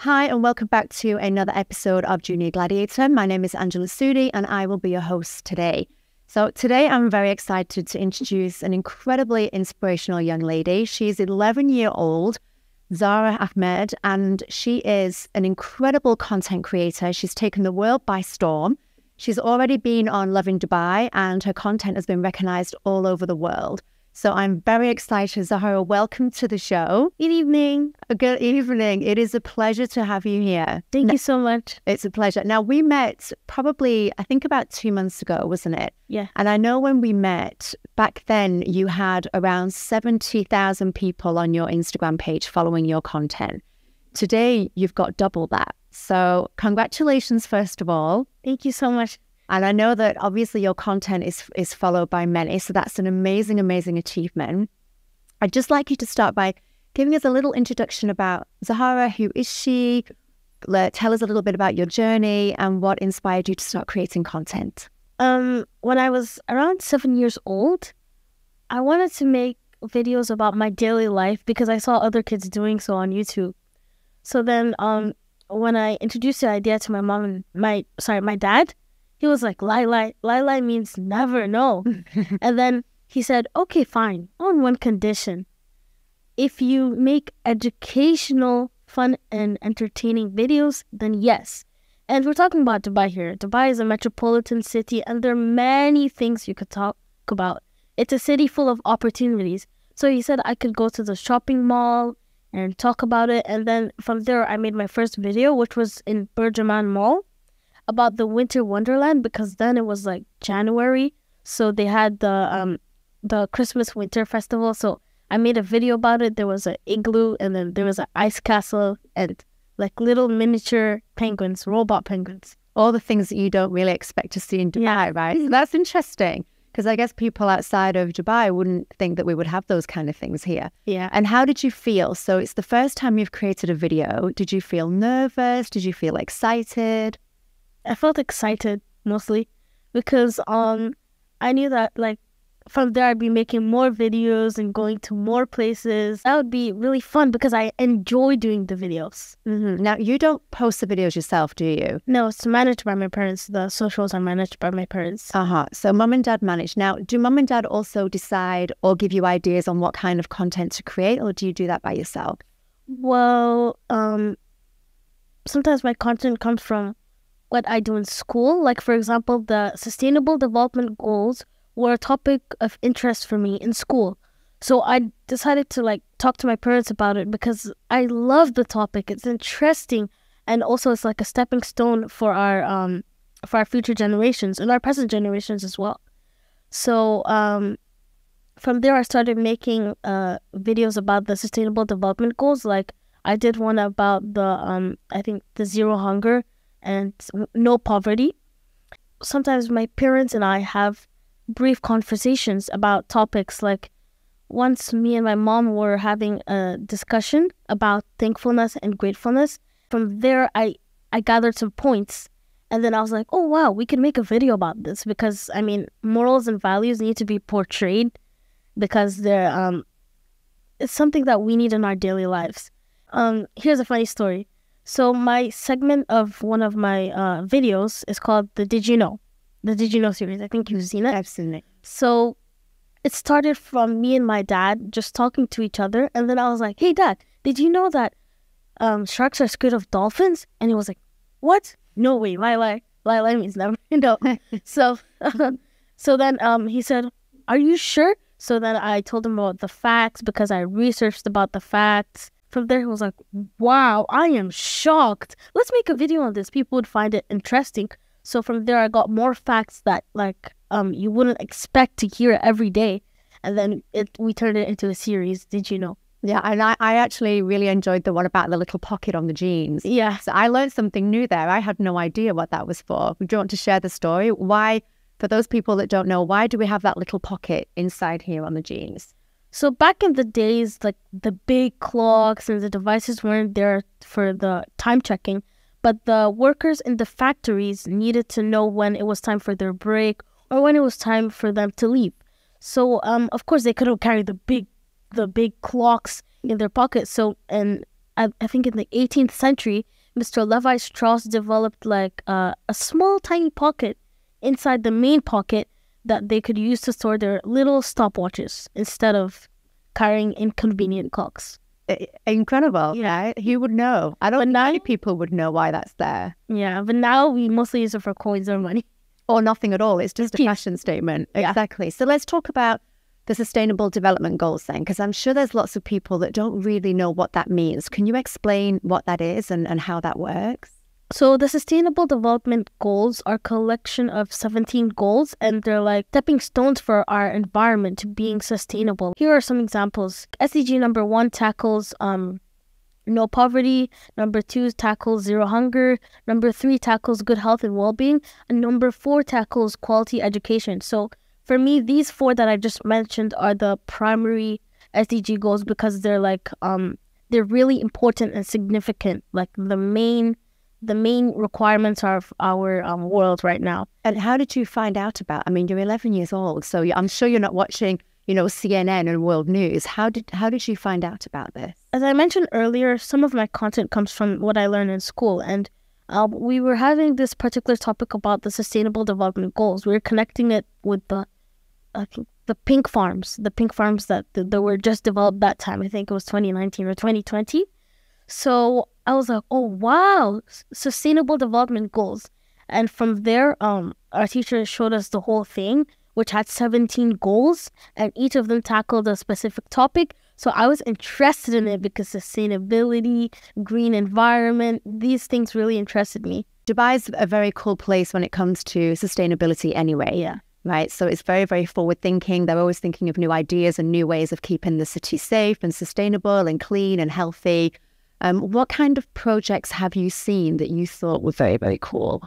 Hi, and welcome back to another episode of Junior Gladiator. My name is Angela Soudi, and I will be your host today. So today I'm very excited to introduce an incredibly inspirational young lady. She's 11-year-old, Zara Ahmed, and she is an incredible content creator. She's taken the world by storm. She's already been on Love in Dubai, and her content has been recognized all over the world. So I'm very excited. Zahara, welcome to the show. Good evening. Good evening. It is a pleasure to have you here. Thank you so much. It's a pleasure. Now, we met probably, I think about 2 months ago, wasn't it? Yeah. And I know when we met, back then you had around 70,000 people on your Instagram page following your content. Today, you've got double that. So congratulations, first of all. Thank you so much. And I know that obviously your content is followed by many, so that's an amazing, amazing achievement. I'd just like you to start by giving us a little introduction about Zahara. Who is she? Tell us a little bit about your journey and what inspired you to start creating content. When I was around 7 years old, I wanted to make videos about my daily life because I saw other kids doing so on YouTube. So then when I introduced the idea to my mom and my dad, he was like, Lai means never, no. And then he said, okay, fine, on one condition. If you make educational, fun, and entertaining videos, then yes. And we're talking about Dubai here. Dubai is a metropolitan city, and there are many things you could talk about. It's a city full of opportunities. So he said I could go to the shopping mall and talk about it. And then from there, I made my first video, which was in Burjaman Mall, about the Winter Wonderland, because then it was like January, so they had the Christmas Winter Festival. So I made a video about it. There was an igloo, and then there was an ice castle, and like little miniature penguins, robot penguins. All the things that you don't really expect to see in Dubai, right? So that's interesting, because I guess people outside of Dubai wouldn't think that we would have those kind of things here. Yeah. And how did you feel? So it's the first time you've created a video. Did you feel nervous? Did you feel excited? I felt excited mostly because I knew that like from there I'd be making more videos and going to more places. That would be really fun because I enjoy doing the videos. Now, you don't post the videos yourself, do you? No, it's managed by my parents. The socials are managed by my parents. So mum and dad manage. Now, do mum and dad also decide or give you ideas on what kind of content to create, or do you do that by yourself? Well, sometimes my content comes from what I do in school. Like, for example, the Sustainable Development Goals were a topic of interest for me in school. So I decided to like talk to my parents about it because I love the topic. It's interesting, and also it's like a stepping stone for our future generations and our present generations as well. So from there I started making videos about the Sustainable Development Goals. Like I did one about the I think the zero hunger and no poverty. Sometimes my parents and I have brief conversations about topics. Like once me and my mom were having a discussion about thankfulness and gratefulness. From there, I gathered some points, and then I was like, oh wow, we can make a video about this, because I mean, morals and values need to be portrayed because they're it's something that we need in our daily lives. Here's a funny story. So my segment of one of my videos is called the Did You Know? The Did You Know series. I think you've seen it. I've seen it. So it started from me and my dad just talking to each other. And then I was like, hey, Dad, did you know that sharks are scared of dolphins? And he was like, what? No way. Lie means never. No. So then he said, are you sure? So then I told him about the facts because I researched about the facts. From there, he was like, wow, I am shocked. Let's make a video on this. People would find it interesting. So from there, I got more facts that like you wouldn't expect to hear every day. And then we turned it into a series. Did you know? Yeah, and I actually really enjoyed the one about the little pocket on the jeans. Yeah. So I learned something new there. I had no idea what that was for. Do you want to share the story? Why, for those people that don't know, why do we have that little pocket inside here on the jeans? So back in the days, like the big clocks and the devices weren't there for the time checking, but the workers in the factories needed to know when it was time for their break or when it was time for them to leave. So of course they couldn't carry the big clocks in their pockets. So and I think in the 18th century, Mr. Levi Strauss developed like a small tiny pocket inside the main pocket that they could use to store their little stopwatches instead of carrying inconvenient clocks. Incredible. Yeah. He would know. I don't think many people would know why that's there. Yeah, but now we mostly use it for coins or money. Or nothing at all. It's just a fashion statement. Yeah. Exactly. So let's talk about the Sustainable Development Goals then, because I'm sure there's lots of people that don't really know what that means. Can you explain what that is and how that works? So the Sustainable Development Goals are a collection of 17 goals, and they're like stepping stones for our environment to being sustainable. Here are some examples. SDG number 1 tackles no poverty. Number 2 tackles zero hunger. Number 3 tackles good health and well-being. And number 4 tackles quality education. So for me, these 4 that I just mentioned are the primary SDG goals because they're like they're really important and significant. Like the main requirements of our world right now. And how did you find out about? I mean, you're 11 years old, so I'm sure you're not watching, CNN and world news. How did you find out about this? As I mentioned earlier, some of my content comes from what I learned in school, and we were having this particular topic about the Sustainable Development Goals. We were connecting it with the pink farms that were just developed that time. I think it was 2019 or 2020. So I was like, oh, wow, Sustainable Development Goals. And from there, our teacher showed us the whole thing, which had 17 goals, and each of them tackled a specific topic. So I was interested in it because sustainability, green environment, these things really interested me. Dubai's a very cool place when it comes to sustainability anyway. Yeah. Right. So it's very, very forward thinking. They're always thinking of new ideas and new ways of keeping the city safe and sustainable and clean and healthy. What kind of projects have you seen that you thought were very, very cool?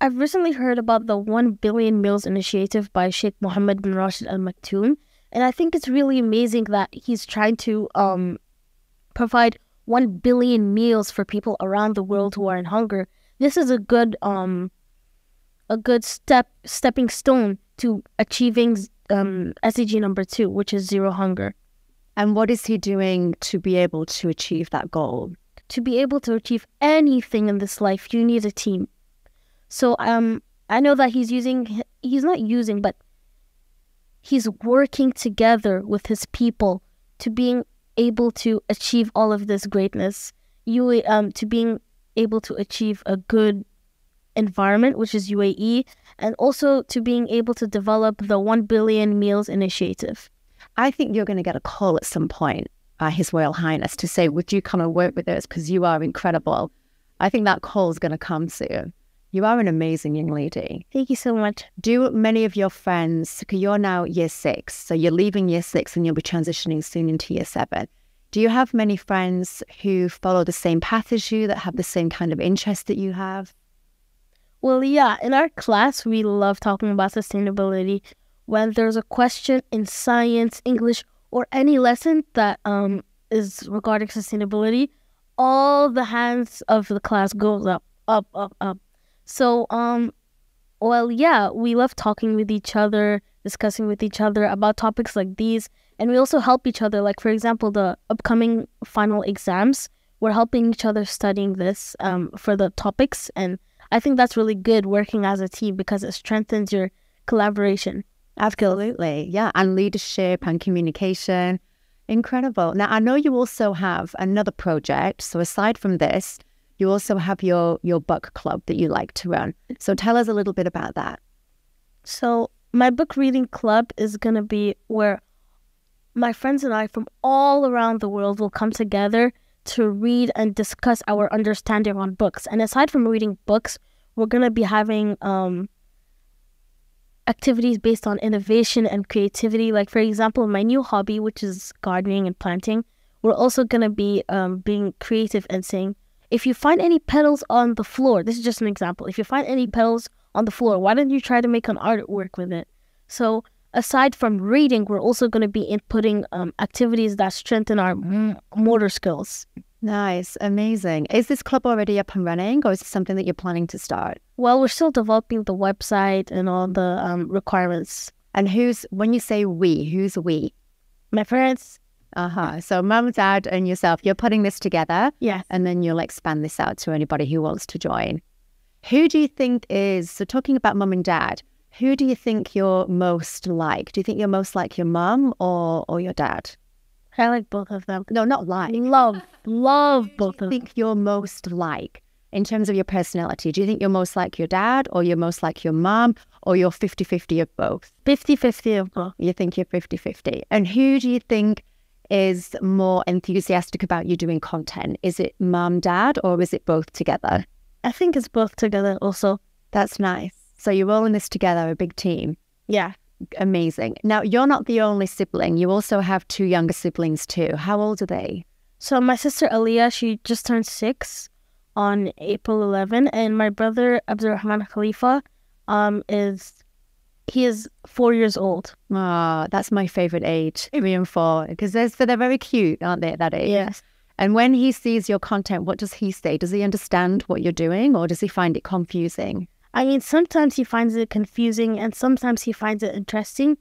I've recently heard about the 1 billion meals initiative by Sheikh Mohammed bin Rashid Al Maktoum. And I think it's really amazing that he's trying to provide 1 billion meals for people around the world who are in hunger. This is a good stepping stone to achieving SDG number 2, which is zero hunger. And what is he doing to be able to achieve that goal? To be able to achieve anything in this life, you need a team. So I know that he's working together with his people to being able to achieve all of this greatness. To being able to achieve a good environment, which is UAE, and also to being able to develop the 1 billion meals initiative. I think you're going to get a call at some point by His Royal Highness to say, would you come and work with us because you are incredible. I think that call is going to come soon. You are an amazing young lady. Thank you so much. Do many of your friends, because you're now year 6, so you're leaving year 6 and you'll be transitioning soon into year 7. Do you have many friends who follow the same path as you, that have the same kind of interest that you have? Well, yeah, in our class, we love talking about sustainability. When there's a question in science, English, or any lesson that is regarding sustainability, all the hands of the class goes up, up, up, up. So, well, yeah, we love talking with each other, discussing with each other about topics like these. And we also help each other. Like, for example, the upcoming final exams, we're helping each other studying this for the topics. And I think that's really good working as a team because it strengthens your collaboration. Absolutely. Yeah. And leadership and communication. Incredible. Now, I know you also have another project. So aside from this, you also have your book club that you like to run. So tell us a little bit about that. So my book reading club is going to be where my friends and I from all around the world will come together to read and discuss our understanding on books. And aside from reading books, we're going to be having activities based on innovation and creativity. Like, for example, my new hobby, which is gardening and planting, we're also going to be being creative and saying, if you find any petals on the floor, this is just an example. If you find any petals on the floor, why don't you try to make an artwork with it? So aside from reading, we're also going to be inputting activities that strengthen our motor skills. Nice. Amazing. Is this club already up and running, or is it something that you're planning to start? Well, we're still developing the website and all the requirements. And when you say we, who's we? My parents, So mum, dad, and yourself, you're putting this together. Yes. And then you'll expand this out to anybody who wants to join. Who do you think is, so talking about mum and dad, who do you think you're most like? Do you think you're most like your mum or your dad? I like both of them. No, not like. Love both of them. Who do you think you're most like in terms of your personality? Do you think you're most like your dad or you're most like your mum or you're 50-50 of both? 50-50 of both. You think you're 50-50. And who do you think is more enthusiastic about you doing content? Is it mum, dad, or is it both together? I think it's both together also. That's nice. So you're all in this together, a big team. Yeah. Amazing. Now, you're not the only sibling. You also have 2 younger siblings too. How old are they? So my sister Aliyah, she just turned 6 on April 11, and my brother Abdurrahman Khalifa is 4 years old. Oh, that's my favorite age, 3 and 4, because they're very cute, aren't they, at that age? Yes. And when he sees your content, what does he say? Does he understand what you're doing or does he find it confusing? I mean, sometimes he finds it confusing and sometimes he finds it interesting.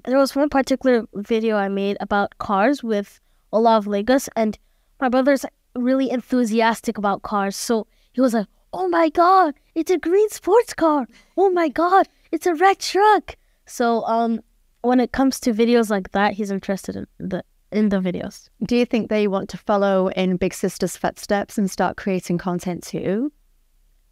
There was one particular video I made about cars with a lot of Legos, and my brother's really enthusiastic about cars. So he was like, oh my God, it's a green sports car. Oh my God, it's a red truck. So when it comes to videos like that, he's interested in the videos. Do you think they want to follow in Big Sister's footsteps and start creating content too?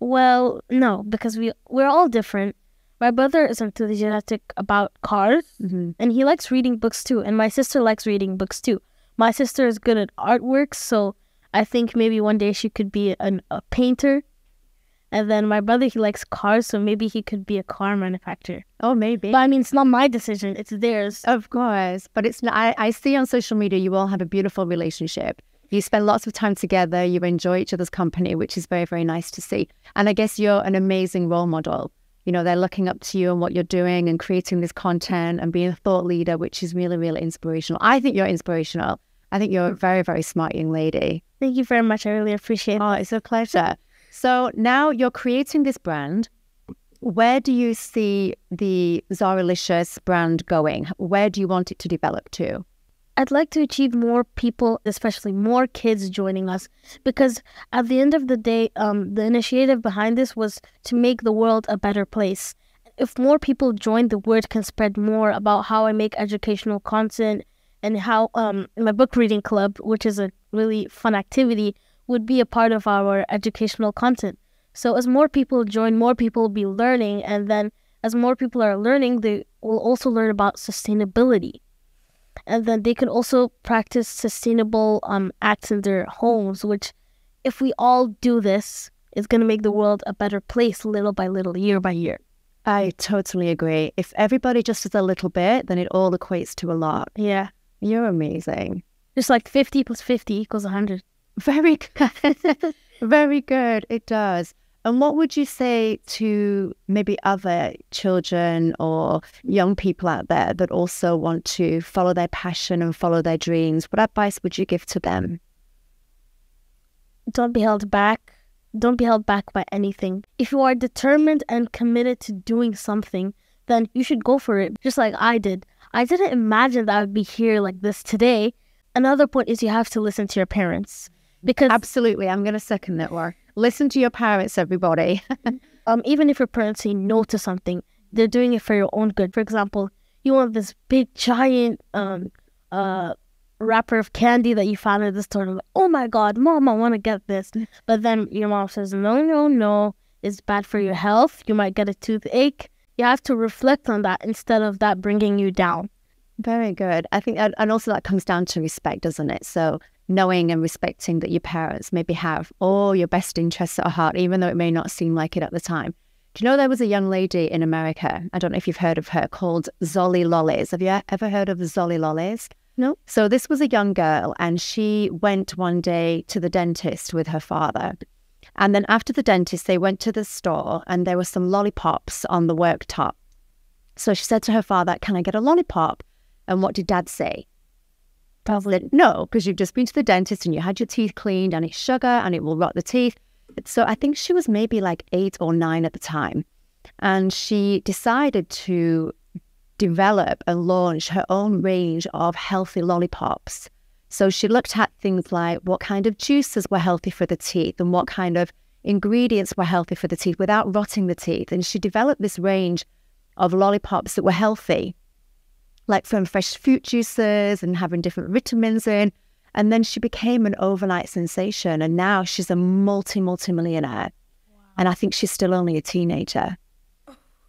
Well, no, because we're all different. My brother is enthusiastic about cars, and he likes reading books too. And my sister likes reading books too. My sister is good at artwork, so I think maybe one day she could be a painter. And then my brother, he likes cars, so maybe he could be a car manufacturer. Oh, maybe. But I mean, it's not my decision, it's theirs. Of course. But it's not, I see on social media you all have a beautiful relationship. You spend lots of time together, you enjoy each other's company, which is very, very nice to see. And I guess you're an amazing role model. You know, they're looking up to you and what you're doing and creating this content and being a thought leader, which is really, really inspirational. I think you're inspirational. I think you're a very, very smart young lady. Thank you very much. I really appreciate it. Oh, it's a pleasure. So now you're creating this brand. Where do you see the Zaralicious brand going? Where do you want it to develop to? I'd like to achieve more people, especially more kids joining us, because at the end of the day, the initiative behind this was to make the world a better place. If more people join, the word can spread more about how I make educational content and how my book reading club, which is a really fun activity, would be a part of our educational content. So as more people join, more people will be learning, and then as more people are learning, they will also learn about sustainability. And then they can also practice sustainable acts in their homes, which if we all do this, it's going to make the world a better place little by little, year by year. I totally agree. If everybody just does a little bit, then it all equates to a lot. Yeah. You're amazing. Just like 50 plus 50 equals 100. Very good. Very good. It does. And what would you say to maybe other children or young people out there that also want to follow their passion and follow their dreams? What advice would you give to them? Don't be held back. Don't be held back by anything. If you are determined and committed to doing something, then you should go for it, just like I did. I didn't imagine that I would be here like this today. Another point is you have to listen to your parents. Because absolutely, I'm going to second that word. Listen to your parents, everybody. Even if your parents say no to something, they're doing it for your own good. For example, you want this big, giant wrapper of candy that you found at the store. Like, oh my God, Mom, I want to get this. But then your mom says, no, it's bad for your health. You might get a toothache. You have to reflect on that instead of that bringing you down. Very good. I think, and also that comes down to respect, doesn't it? So knowing and respecting that your parents maybe have all your best interests at heart, even though it may not seem like it at the time. Do you know there was a young lady in America, I don't know if you've heard of her, called Zolly Lollies. Have you ever heard of Zolly Lollies? No. So this was a young girl and she went one day to the dentist with her father. And then after the dentist, they went to the store and there were some lollipops on the worktop. So she said to her father, "Can I get a lollipop?" And what did Dad say? Probably no, because you've just been to the dentist and you had your teeth cleaned and it's sugar and it will rot the teeth. So I think she was maybe like 8 or 9 at the time. And she decided to develop and launch her own range of healthy lollipops. So she looked at things like what kind of juices were healthy for the teeth and what kind of ingredients were healthy for the teeth without rotting the teeth. And she developed this range of lollipops that were healthy, like from fresh fruit juices and having different vitamins in. And then she became an overnight sensation. And now she's a multi-millionaire. Wow. And I think she's still only a teenager.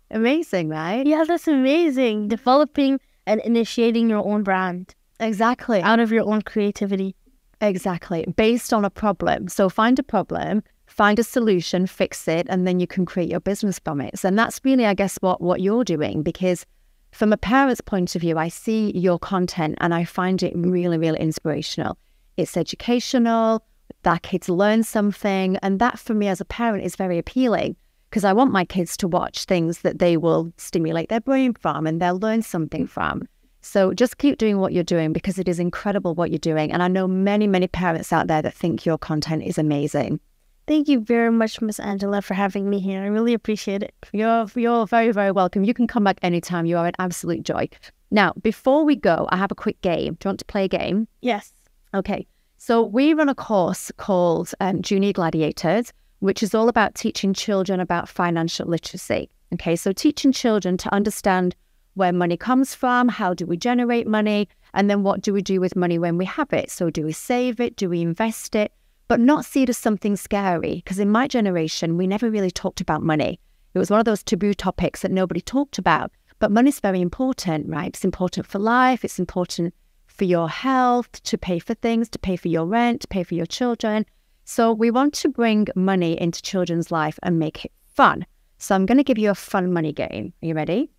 Amazing, right? Yeah, that's amazing. Developing and initiating your own brand. Exactly. Out of your own creativity. Exactly. Based on a problem. So find a problem, find a solution, fix it, and then you can create your business from it. And that's really, I guess, what you're doing, because from a parent's point of view, I see your content and I find it really, really inspirational. It's educational, that kids learn something. And that for me as a parent is very appealing, because I want my kids to watch things that they will stimulate their brain from and they'll learn something from. So just keep doing what you're doing, because it is incredible what you're doing. And I know many, many parents out there that think your content is amazing. Thank you very much, Miss Angela, for having me here. I really appreciate it. You're very, very welcome. You can come back anytime. You are an absolute joy. Now, before we go, I have a quick game. Do you want to play a game? Yes. Okay. So we run a course called Junior Gladiators, which is all about teaching children about financial literacy. Okay. So teaching children to understand where money comes from, how do we generate money, and then what do we do with money when we have it? So do we save it? Do we invest it? But not see it as something scary, because in my generation, we never really talked about money. It was one of those taboo topics that nobody talked about. But money's very important, right? It's important for life. It's important for your health, to pay for things, to pay for your rent, to pay for your children. So we want to bring money into children's life and make it fun. So I'm going to give you a fun money game. Are you ready?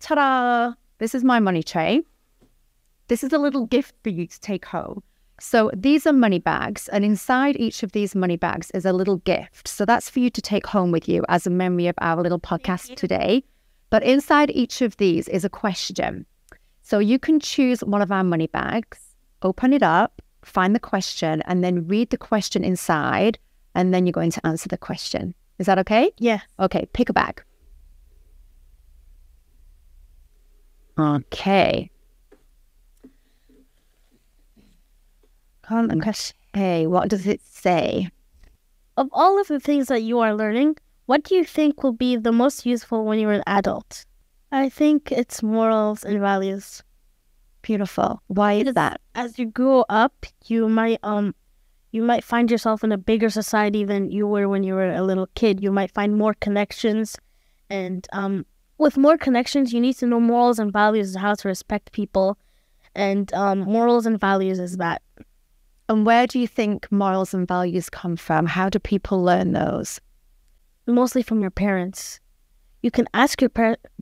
Ta-da! This is my money tray. This is a little gift for you to take home. So these are money bags, and inside each of these money bags is a little gift. So that's for you to take home with you as a memory of our little podcast today. But inside each of these is a question. So you can choose one of our money bags, open it up, find the question, and then read the question inside, and then you're going to answer the question. Is that okay? Yeah. Okay, pick a bag. Okay. Okay, what does it say? Of all of the things that you are learning, what do you think will be the most useful when you're an adult? I think it's morals and values. Beautiful. Why is that? As you grow up, you might find yourself in a bigger society than you were when you were a little kid. You might find more connections, and with more connections, you need to know morals and values, how to respect people, and morals and values is that. And where do you think morals and values come from? How do people learn those? Mostly from your parents. You can ask your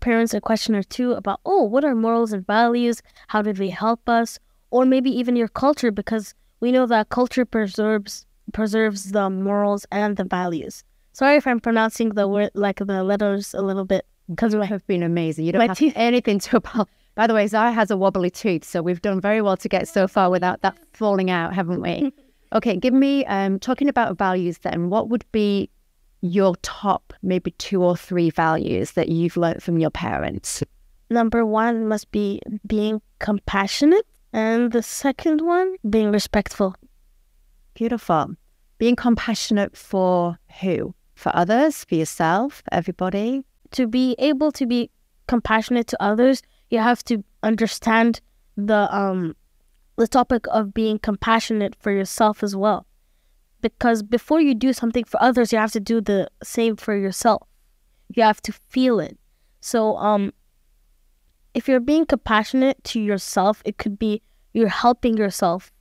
parents a question or two about, what are morals and values? How do they help us? Or maybe even your culture, because we know that culture preserves the morals and the values. Sorry if I'm pronouncing the word, like the letters a little bit. Because you have been amazing. You don't have anything to apologize. By the way, Zara has a wobbly tooth, so we've done very well to get so far without that falling out, haven't we? Okay, give me, talking about values then, what would be your top maybe 2 or 3 values that you've learned from your parents? Number 1 must be being compassionate, and the second one, being respectful. Beautiful. Being compassionate for who? For others? For yourself? For everybody? To be able to be compassionate to others, you have to understand the topic of being compassionate for yourself as well. Because before you do something for others, you have to do the same for yourself. You have to feel it. So if you're being compassionate to yourself, it could be you're helping yourself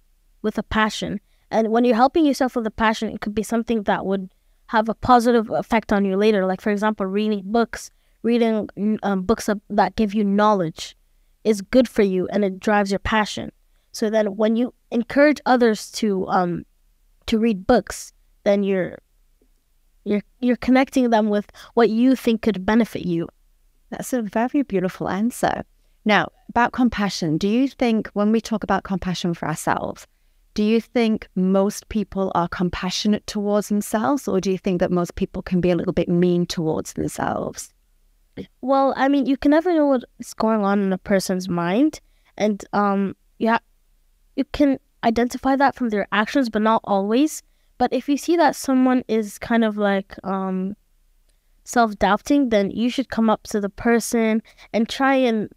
with a passion. And when you're helping yourself with a passion, it could be something that would have a positive effect on you later. Like, for example, reading books that give you knowledge is good for you, and it drives your passion. So then when you encourage others to read books, then you're connecting them with what you think could benefit you. That's a very beautiful answer. Now, about compassion, do you think when we talk about compassion for ourselves, do you think most people are compassionate towards themselves, or do you think that most people can be a little bit mean towards themselves? Well, I mean, you can never know what's going on in a person's mind, and you can identify that from their actions, but not always. But if you see that someone is kind of like self-doubting, then you should come up to the person and try and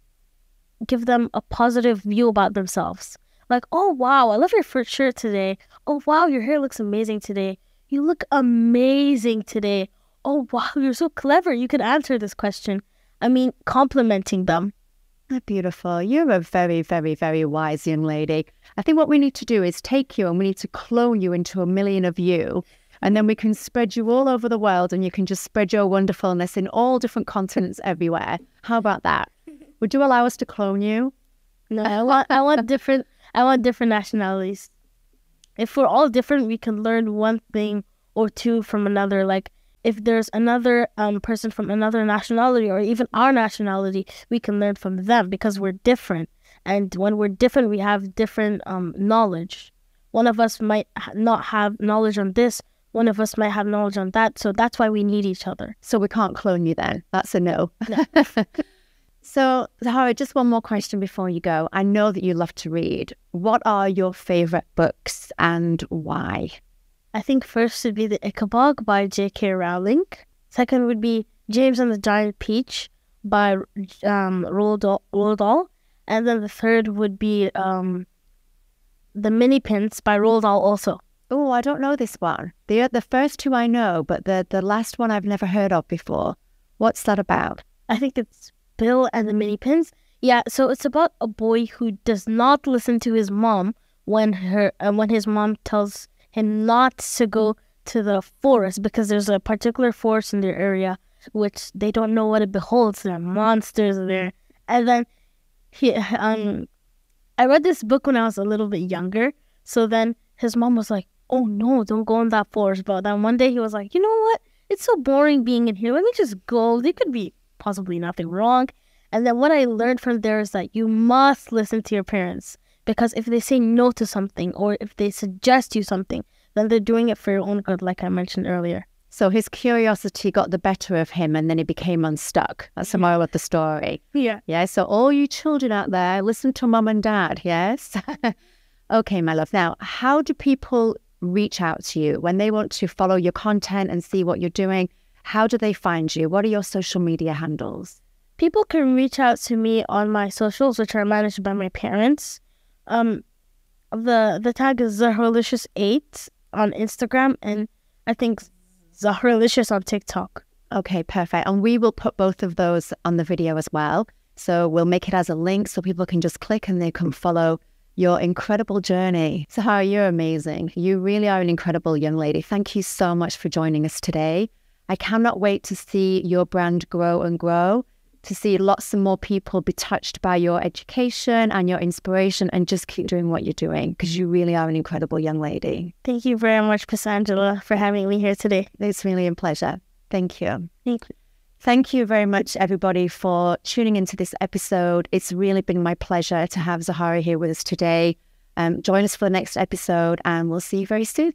give them a positive view about themselves. Like, oh wow, I love your shirt today. Oh wow, your hair looks amazing today. You look amazing today. Oh wow, you're so clever. You could answer this question. I mean, complimenting them. Beautiful. You're a very, very, very wise young lady. I think what we need to do is take you and we need to clone you into a million of you. And then we can spread you all over the world and you can just spread your wonderfulness in all different continents everywhere. How about that? Would you allow us to clone you? No, I want different nationalities. If we're all different, we can learn one thing or two from another. Like if there's another person from another nationality or even our nationality, we can learn from them because we're different. And when we're different, we have different knowledge. One of us might not have knowledge on this. One of us might have knowledge on that. So that's why we need each other. So we can't clone you then. That's a no. No. So, Zahara, just one more question before you go. I know that you love to read. What are your favourite books and why? I think first would be The Ichabod by J.K. Rowling. Second would be James and the Giant Peach by Roald Dahl. And then the third would be The Mini Prince by Roald Dahl also. Oh, I don't know this one. The first two I know, but the last one I've never heard of before. What's that about? I think it's Bill and the Mini Pins. Yeah, so it's about a boy who does not listen to his mom when his mom tells him not to go to the forest because there's a particular forest in their area which they don't know what it beholds. There are monsters there. And then I read this book when I was a little bit younger. So then his mom was like, oh no, don't go in that forest. But then one day he was like, you know what? It's so boring being in here. Let me just go. There could be possibly nothing wrong. And then what I learned from there is that you must listen to your parents, because if they say no to something or if they suggest you something, then they're doing it for your own good, like I mentioned earlier. So his curiosity got the better of him and then he became unstuck. That's the moral of the story. Yeah. Yeah, so all you children out there, listen to mum and dad, yes? Okay, my love. Now, how do people reach out to you when they want to follow your content and see what you're doing? How do they find you? What are your social media handles? People can reach out to me on my socials, which are managed by my parents. The tag is Zahralicious8 on Instagram, and I think Zahralicious on TikTok. Okay, perfect. And we will put both of those on the video as well. So we'll make it as a link so people can just click and they can follow your incredible journey. Zahara, you're amazing. You really are an incredible young lady. Thank you so much for joining us today. I cannot wait to see your brand grow and grow, to see lots and more people be touched by your education and your inspiration, and just keep doing what you're doing because you really are an incredible young lady. Thank you very much, Miss Angela, for having me here today. It's really a pleasure. Thank you. Thank you. Thank you very much, everybody, for tuning into this episode. It's really been my pleasure to have Zahara here with us today. Join us for the next episode and we'll see you very soon.